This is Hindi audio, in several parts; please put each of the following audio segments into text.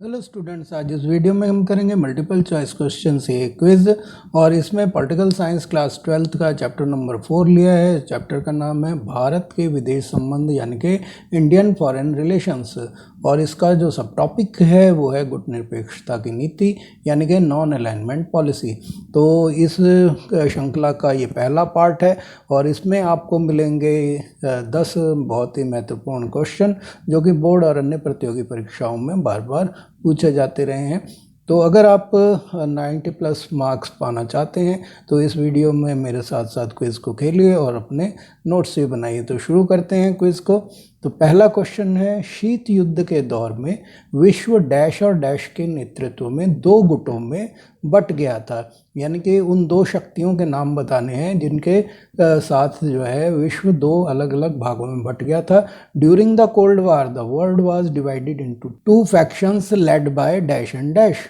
हेलो स्टूडेंट्स, आज इस वीडियो में हम करेंगे मल्टीपल चॉइस क्वेश्चन से एक क्विज। और इसमें पॉलिटिकल साइंस क्लास 12th का चैप्टर नंबर 4 लिया है। चैप्टर का नाम है भारत के विदेश संबंध यानी कि इंडियन फॉरेन रिलेशंस। और इसका जो सब टॉपिक है वो है गुटनिरपेक्षता की नीति यानी कि नॉन अलाइनमेंट पॉलिसी। तो इस श्रृंखला का ये पहला पार्ट है और इसमें आपको मिलेंगे 10 बहुत ही महत्वपूर्ण क्वेश्चन जो कि बोर्ड और अन्य प्रतियोगी परीक्षाओं में बार बार पूछे जाते रहे हैं। तो अगर आप 90+ मार्क्स पाना चाहते हैं तो इस वीडियो में मेरे साथ साथ क्विज़ को खेलिए और अपने नोट्स भी बनाइए। तो शुरू करते हैं क्विज़ को। तो पहला क्वेश्चन है, शीत युद्ध के दौर में विश्व डैश और डैश के नेतृत्व में दो गुटों में बट गया था। यानी कि उन दो शक्तियों के नाम बताने हैं जिनके साथ जो है विश्व दो अलग अलग भागों में बट गया था। During the cold war the world was divided into two factions led by dash and dash.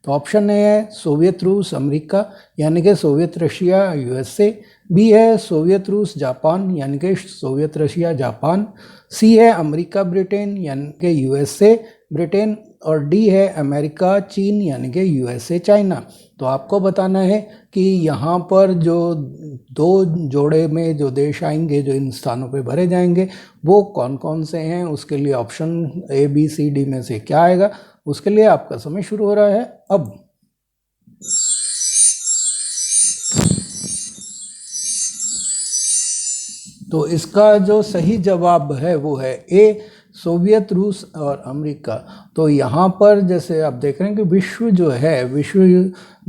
तो ऑप्शन ए है सोवियत रूस अमेरिका यानी कि सोवियत रशिया यूएसए। बी है सोवियत रूस जापान यानी कि सोवियत रशिया जापान। सी है अमेरिका ब्रिटेन यानी कि यूएसए ब्रिटेन। और डी है अमेरिका चीन यानी कि यूएसए चाइना। तो आपको बताना है कि यहाँ पर जो दो जोड़े में जो देश आएंगे जो इन स्थानों पे भरे जाएंगे वो कौन कौन से हैं। उसके लिए option A B C D में से क्या आएगा, उसके लिए आपका समय शुरू हो रहा है अब। तो इसका जो सही जवाब है वो है ए सोवियत रूस और अमेरिका। तो यहाँ पर जैसे आप देख रहे हैं कि विश्व जो है विश्व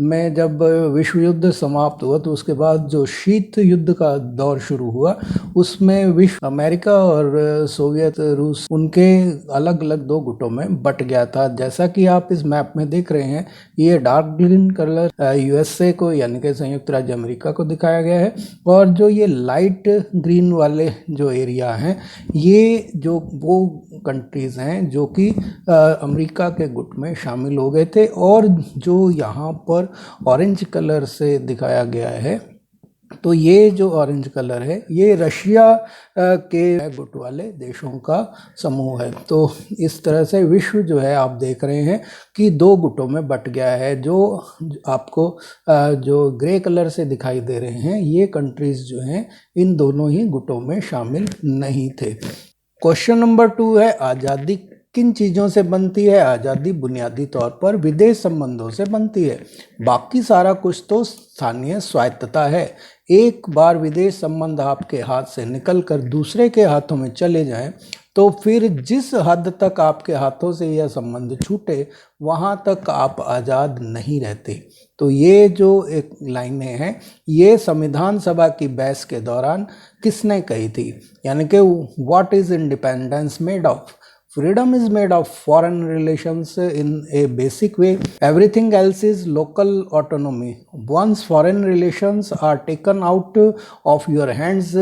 में जब विश्व युद्ध समाप्त हुआ तो उसके बाद जो शीत युद्ध का दौर शुरू हुआ उसमें विश्व अमेरिका और सोवियत रूस उनके अलग अलग दो गुटों में बट गया था। जैसा कि आप इस मैप में देख रहे हैं, ये डार्क ग्रीन कलर यूएसए को यानी कि संयुक्त राज्य अमेरिका को दिखाया गया है और जो ये लाइट ग्रीन वाले जो एरिया हैं ये जो वो कंट्रीज़ हैं जो कि अमेरिका के गुट में शामिल हो गए थे। और जो यहाँ पर ऑरेंज कलर से दिखाया गया है तो ये जो ऑरेंज कलर है ये रशिया के गुट वाले देशों का समूह है। तो इस तरह से विश्व जो है आप देख रहे हैं कि दो गुटों में बट गया है। जो आपको जो ग्रे कलर से दिखाई दे रहे हैं ये कंट्रीज जो हैं इन दोनों ही गुटों में शामिल नहीं थे। क्वेश्चन नंबर 2 है, आज़ादी किन चीज़ों से बनती है। आज़ादी बुनियादी तौर पर विदेश संबंधों से बनती है, बाकी सारा कुछ तो स्थानीय स्वायत्तता है। एक बार विदेश संबंध आपके हाथ से निकलकर दूसरे के हाथों में चले जाएं तो फिर जिस हद तक आपके हाथों से यह संबंध छूटे वहाँ तक आप आज़ाद नहीं रहते। तो ये जो एक लाइनें हैं ये संविधान सभा की बहस के दौरान किसने कही थी, यानी कि what is independence made of. Freedom is made of foreign relations in a basic way. Everything else is local autonomy. Once foreign relations are taken out of your hands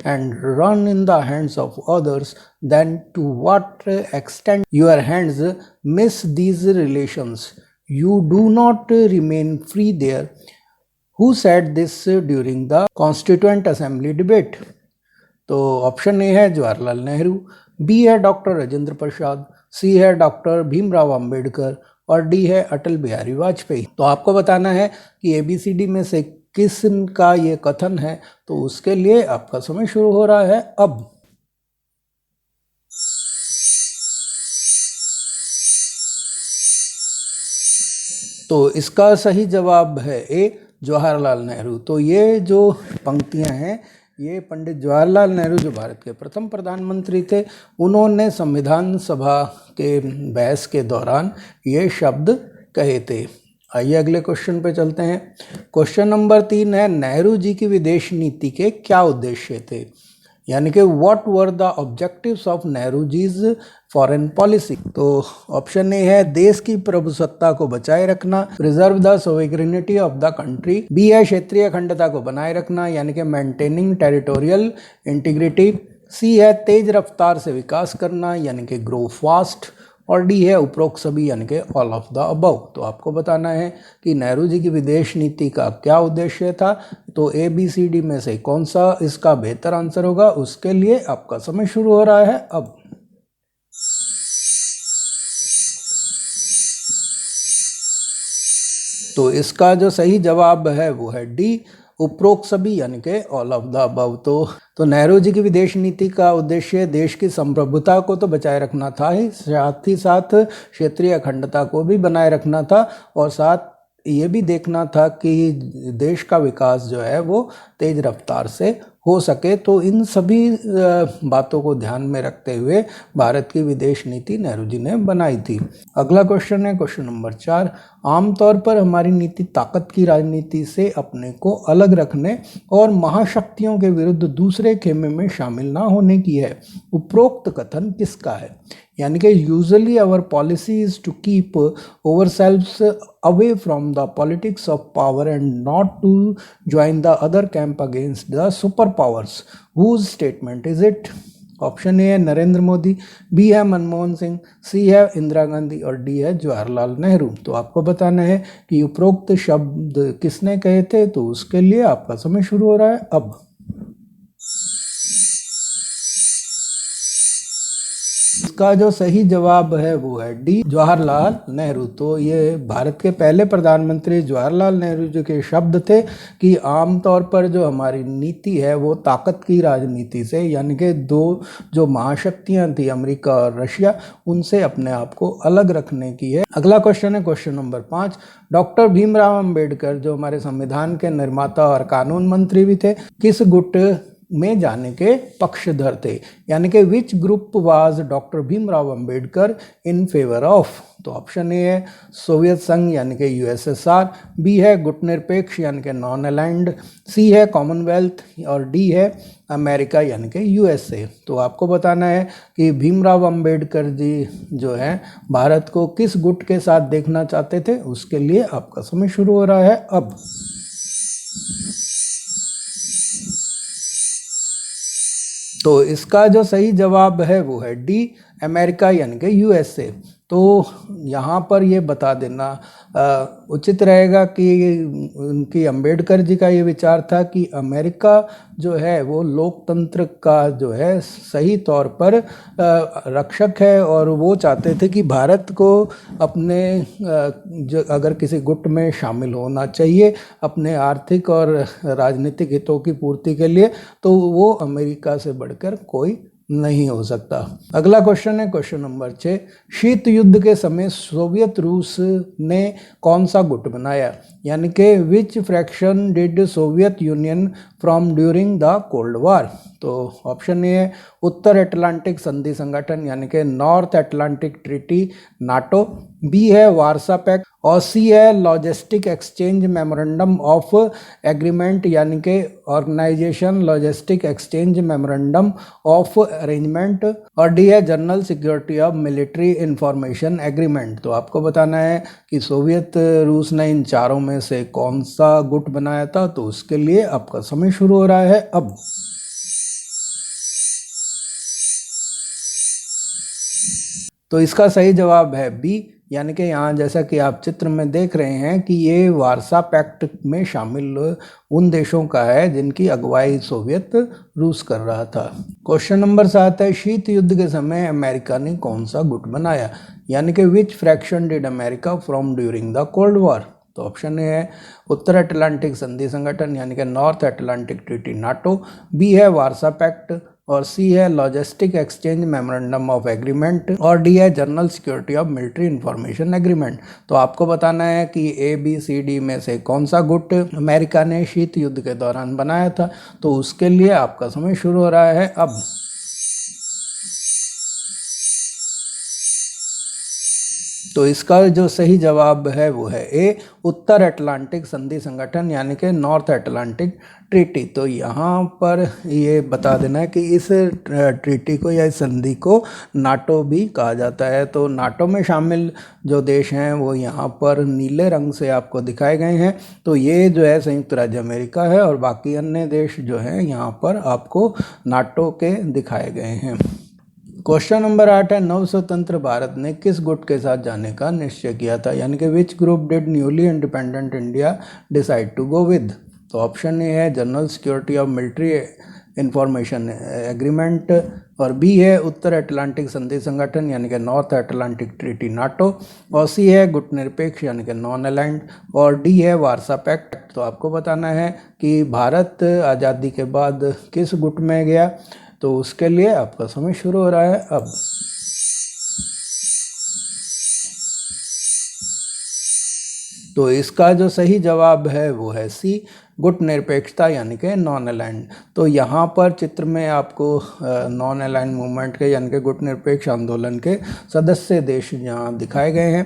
and run in the hands of others, then to what extent your hands miss these relations? You do not remain free there. Who said this during the Constituent Assembly debate? तो ऑप्शन ए है जवाहरलाल नेहरू, बी है डॉक्टर राजेंद्र प्रसाद, सी है डॉक्टर भीमराव अंबेडकर और डी है अटल बिहारी वाजपेयी। तो आपको बताना है कि ABCD में से किस का ये कथन है। तो उसके लिए आपका समय शुरू हो रहा है अब। तो इसका सही जवाब है ए जवाहरलाल नेहरू। तो ये जो पंक्तियां हैं ये पंडित जवाहरलाल नेहरू जो भारत के प्रथम प्रधानमंत्री थे उन्होंने संविधान सभा के बहस के दौरान ये शब्द कहे थे। आइए अगले क्वेश्चन पे चलते हैं। क्वेश्चन नंबर 3 है, नेहरू जी की विदेश नीति के क्या उद्देश्य थे, यानी कि what were the objectives of Nehru ji's foreign policy. तो ऑप्शन ए है देश की प्रभुसत्ता को बचाए रखना, preserve the sovereignty of the country. B है क्षेत्रीय अखंडता को बनाए रखना यानी कि मेंटेनिंग टेरिटोरियल इंटीग्रिटी। सी है तेज रफ्तार से विकास करना यानी कि ग्रो फास्ट। और डी है उपरोक्त सभी यानी कि ऑल ऑफ द अबव। तो आपको बताना है कि नेहरू जी की विदेश नीति का क्या उद्देश्य था। तो ABCD में से कौन सा इसका बेहतर आंसर होगा, उसके लिए आपका समय शुरू हो रहा है अब। तो इसका जो सही जवाब है वो है डी, उपरोक्त सभी, यानी कि ऑल ऑफ द अबव। तो नेहरू जी की विदेश नीति का उद्देश्य देश की संप्रभुता को तो बचाए रखना था ही साथ क्षेत्रीय अखंडता को भी बनाए रखना था, और साथ ये भी देखना था कि देश का विकास जो है वो तेज रफ्तार से हो सके। तो इन सभी बातों को ध्यान में रखते हुए भारत की विदेश नीति नेहरू जी ने बनाई थी। अगला क्वेश्चन है क्वेश्चन नंबर 4। आमतौर पर हमारी नीति ताकत की राजनीति से अपने को अलग रखने और महाशक्तियों के विरुद्ध दूसरे खेमे में शामिल ना होने की है। उपरोक्त कथन किसका है? यानी कि usually our policy is to keep ourselves away from the politics of power and not to join the other camp against the super powers. Whose statement is it? Option A है नरेंद्र मोदी, बी है मनमोहन सिंह, सी है इंदिरा गांधी और डी है जवाहरलाल नेहरू। तो आपको बताना है कि उपरोक्त शब्द किसने कहे थे, तो उसके लिए आपका समय शुरू हो रहा है अब। इसका जो सही जवाब है वो है डी, जवाहरलाल नेहरू। तो ये भारत के पहले प्रधानमंत्री जवाहरलाल नेहरू जी के शब्द थे कि आमतौर पर जो हमारी नीति है वो ताकत की राजनीति से, यानी कि दो जो महाशक्तियां थी अमेरिका और रशिया, उनसे अपने आप को अलग रखने की है। अगला क्वेश्चन है question number 5। Doctor Bhimrao Ambedkar जो हमारे संविधान के निर्माता और कानून मंत्री भी थे, किस गुट में जाने के पक्षधर थे? यानी कि which group was doctor Bhimrao Ambedkar in favour of? तो ऑप्शन ए है सोवियत संघ यानी कि यूएसएसआर, बी है गुटनिरपेक्ष यानी कि नॉन अलाइंड, सी है कॉमनवेल्थ और डी है अमेरिका यानी कि यूएसए। तो आपको बताना है कि भीमराव अंबेडकर जी जो है भारत को किस गुट के साथ देखना चाहते थे। उसके लिए आपका समय शुरू हो रहा है अब। तो इसका जो सही जवाब है वो है डी, अमेरिका यानी कि यूएसए। तो यहाँ पर ये बता देना उचित रहेगा कि उनकी अंबेडकर जी का ये विचार था कि अमेरिका जो है वो लोकतंत्र का जो है सही तौर पर रक्षक है, और वो चाहते थे कि भारत को अपने जो अगर किसी गुट में शामिल होना चाहिए अपने आर्थिक और राजनीतिक हितों की पूर्ति के लिए, तो वो अमेरिका से बढ़कर कोई नहीं हो सकता। अगला क्वेश्चन है क्वेश्चन नंबर 6। शीत युद्ध के समय सोवियत रूस ने कौन सा गुट बनाया? यानी कि which faction did Soviet union from during the cold war? तो ऑप्शन ए है उत्तर अटलांटिक संधि संगठन यानी कि North Atlantic treaty NATO, B है वार्सा पैक्ट और सी है logistic exchange memorandum of agreement यानी कि organisation logistic exchange memorandum of arrangement, और डी है general security of military information agreement. तो आपको बताना है कि सोवियत रूस ने इन चारों में से कौन सा गुट बनाया था। तो उसके लिए आपका समय शुरू हो रहा है अब। तो इसका सही जवाब है बी, यानी कि यहाँ जैसा कि आप चित्र में देख रहे हैं कि ये वार्सा पैक्ट में शामिल उन देशों का है जिनकी अगुवाई सोवियत रूस कर रहा था। क्वेश्चन नंबर 7 है शीत युद्ध के समय अमेरिका ने कौन सा गुट बनाया? यानी कि which faction did America from during the cold war? तो ऑप्शन ए है उत्तर अटलांटिक संधि संगठन यानी कि North Atlantic treaty NATO, B है वार्सा पैक्ट और सी है logistic exchange memorandum of agreement और डी है general security of military information agreement. तो आपको बताना है कि ए बी सी डी में से कौन सा गुट अमेरिका ने शीत युद्ध के दौरान बनाया था। तो उसके लिए आपका समय शुरू हो रहा है अब। तो इसका जो सही जवाब है वो है ए, उत्तर अटलांटिक संधि संगठन यानी कि नॉर्थ अटलांटिक ट्रीटी। तो यहाँ पर ये बता देना है कि इस ट्रीटी को या इस संधि को नाटो भी कहा जाता है। तो नाटो में शामिल जो देश हैं वो यहाँ पर नीले रंग से आपको दिखाए गए हैं। तो ये जो है संयुक्त राज्य अमेरिका है और बाकी अन्य देश जो हैं यहाँ पर आपको नाटो के दिखाए गए हैं। क्वेश्चन नंबर 8 है नव स्वतंत्र भारत ने किस गुट के साथ जाने का निश्चय किया था? यानी कि which group did newly independent India decide to go with? तो ऑप्शन ए है general security of military information agreement, और बी है उत्तर अटलांटिक संधि संगठन यानी कि नॉर्थ अटलांटिक ट्रीटी नाटो, और सी है गुट निरपेक्ष यानी कि नॉन अलाइंड, और डी है वार्सा पैक्ट। तो आपको बताना है कि भारत आज़ादी के बाद किस गुट में गया, तो उसके लिए आपका समय शुरू हो रहा है अब। तो इसका जो सही जवाब है वो है सी, गुट निरपेक्षता यानी कि नॉन अलाइंड। तो यहाँ पर चित्र में आपको नॉन अलाइंड मूवमेंट के यानी कि गुट निरपेक्ष आंदोलन के सदस्य देश यहाँ दिखाए गए हैं।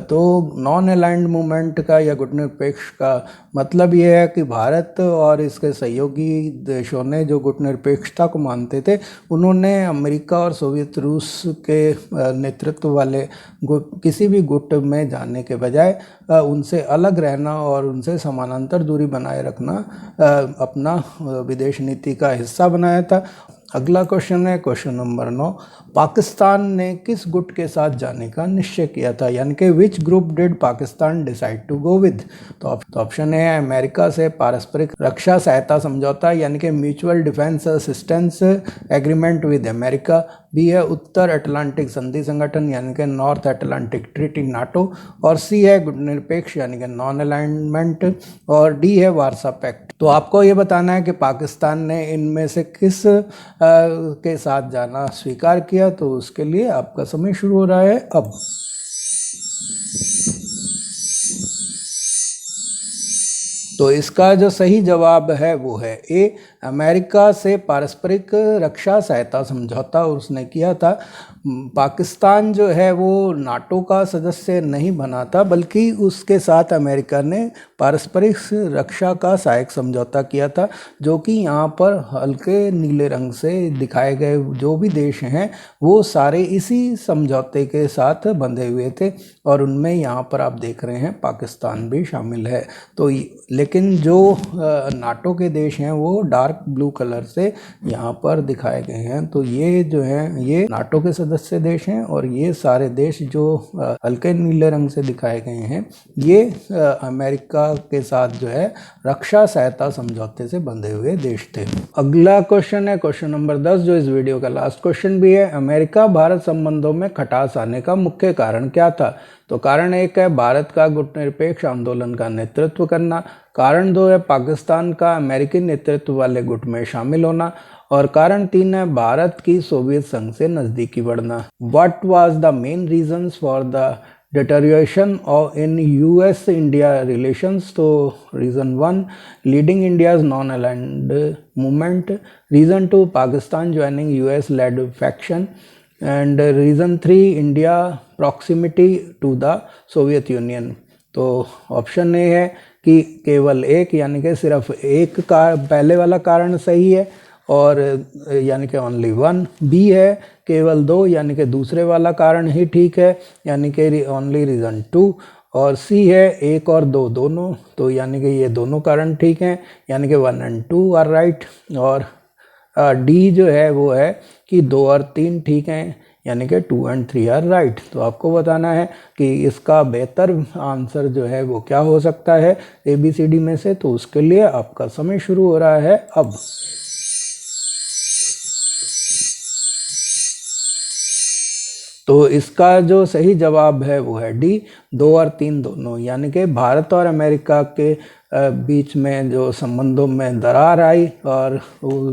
तो नॉन अलाइंड मूवमेंट का या गुट निरपेक्ष का मतलब ये है कि भारत और इसके सहयोगी देशों ने जो गुट निरपेक्षता को मानते थे, उन्होंने अमेरिका और सोवियत रूस के नेतृत्व वाले किसी भी गुट में जाने के बजाय उनसे अलग रहना और उनसे समानांतर दूरी बनाए रखना अपना विदेश नीति का हिस्सा बनाया था। अगला क्वेश्चन है क्वेश्चन नंबर 9, पाकिस्तान ने किस गुट के साथ जाने का निश्चय किया था, यानी कि which group did Pakistan decide to go with. तो ऑप्शन है अमेरिका से पारस्परिक रक्षा सहायता समझौता यानी कि mutual defence assistance agreement with America, B है उत्तर अटलांटिक संधि संगठन यानी कि नॉर्थ अटलांटिक ट्रीटी नाटो, और सी है गुट निरपेक्ष यानी कि नॉन अलाइनमेंट, और डी है वार्सा पैक्ट। तो आपको ये बताना है कि पाकिस्तान ने इनमें से किस के साथ जाना स्वीकार किया। तो उसके लिए आपका समय शुरू हो रहा है अब। तो इसका जो सही जवाब है वो है ए, अमेरिका से पारस्परिक रक्षा सहायता समझौता उसने किया था। पाकिस्तान जो है वो नाटो का सदस्य नहीं बना था, बल्कि उसके साथ अमेरिका ने पारस्परिक रक्षा का सहायक समझौता किया था, जो कि यहाँ पर हल्के नीले रंग से दिखाए गए जो भी देश हैं वो सारे इसी समझौते के साथ बंधे हुए थे, और उनमें यहाँ पर आप देख रहे हैं पाकिस्तान भी शामिल है। तो लेकिन जो नाटो के देश हैं वो डार्क ब्लू कलर से यहाँ पर दिखाए गए हैं। तो ये जो है ये नाटो के सदस्य देश हैं, और ये सारे देश जो हल्के नीले रंग से दिखाए गए हैं ये अमेरिका के साथ जो है रक्षा सहायता समझौते से बंधे हुए देश थे। अगला क्वेश्चन है क्वेश्चन नंबर 10, जो इस वीडियो का लास्ट क्वेश्चन भी है। अमेरिका भारत संबंधों में खटास आने का मुख्य कारण क्या था। तो कारण 1 है भारत का गुटनिरपेक्ष आंदोलन का नेतृत्व करना, कारण 2 है पाकिस्तान का अमेरिकी नेतृत्व वाले गुट में शामिल होना, और कारण 3 है भारत की सोवियत संघ से नजदीकी बढ़ना। What was the main reasons for the deterioration in US India relations। तो reason 1 leading India's non aligned movement, reason 2 Pakistan joining US led faction, and reason 3 India proximity to the Soviet Union. तो ऑप्शन ए है कि केवल एक यानी कि सिर्फ एक का पहले वाला कारण सही है, और यानी कि ओनली 1। बी है केवल 2 यानी कि दूसरे वाला कारण ही ठीक है यानी कि ओनली रीज़न 2, और सी है 1 और 2 दोनों, तो यानी कि ये दोनों कारण ठीक हैं यानी कि 1 और 2 आर राइट, और डी जो है वो है कि 2 और 3 ठीक हैं यानी कि 2 और 3 आर राइट। तो आपको बताना है कि इसका बेहतर आंसर जो है वो क्या हो सकता है ABCD में से। तो उसके लिए आपका समय शुरू हो रहा है अब। तो इसका जो सही जवाब है वो है डी, 2 और 3 दोनों, यानी कि भारत और अमेरिका के बीच में जो संबंधों में दरार आई, और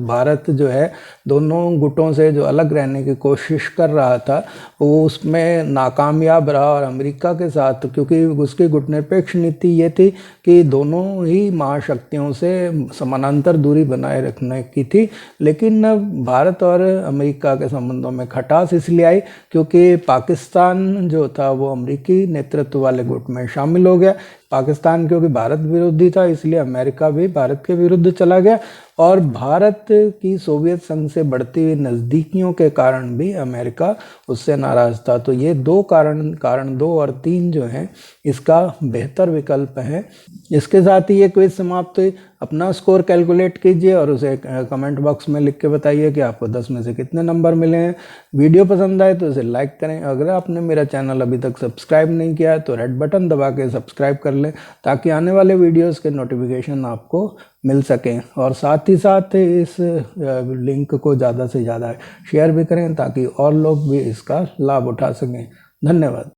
भारत जो है दोनों गुटों से जो अलग रहने की कोशिश कर रहा था वो उसमें नाकामयाब रहा, और अमेरिका के साथ क्योंकि उसकी गुटनिरपेक्ष नीति ये थी कि दोनों ही महाशक्तियों से समानांतर दूरी बनाए रखने की थी, लेकिन भारत और अमेरिका के संबंधों में खटास इसलिए आई क्योंकि पाकिस्तान जो था वो अमेरिकी नेतृत्व वाले गुट में शामिल हो गया। पाकिस्तान क्योंकि भारत विरोधी था इसलिए अमेरिका भी भारत के विरुद्ध चला गया, और भारत की सोवियत संघ से बढ़ती हुई नज़दीकियों के कारण भी अमेरिका उससे नाराज़ था। तो ये दो कारण 2 और 3 जो हैं इसका बेहतर विकल्प है। इसके साथ ही ये क्विज समाप्त हुई। अपना स्कोर कैलकुलेट कीजिए और उसे कमेंट बॉक्स में लिख के बताइए कि आपको 10 में से कितने नंबर मिले हैं। वीडियो पसंद आए तो इसे लाइक करें। अगर आपने मेरा चैनल अभी तक सब्सक्राइब नहीं किया है तो रेड बटन दबा के सब्सक्राइब कर लें ताकि आने वाले वीडियोज़ के नोटिफिकेशन आपको मिल सकें। और साथ ही साथ इस लिंक को ज़्यादा से ज़्यादा शेयर भी करें ताकि और लोग भी इसका लाभ उठा सकें। धन्यवाद।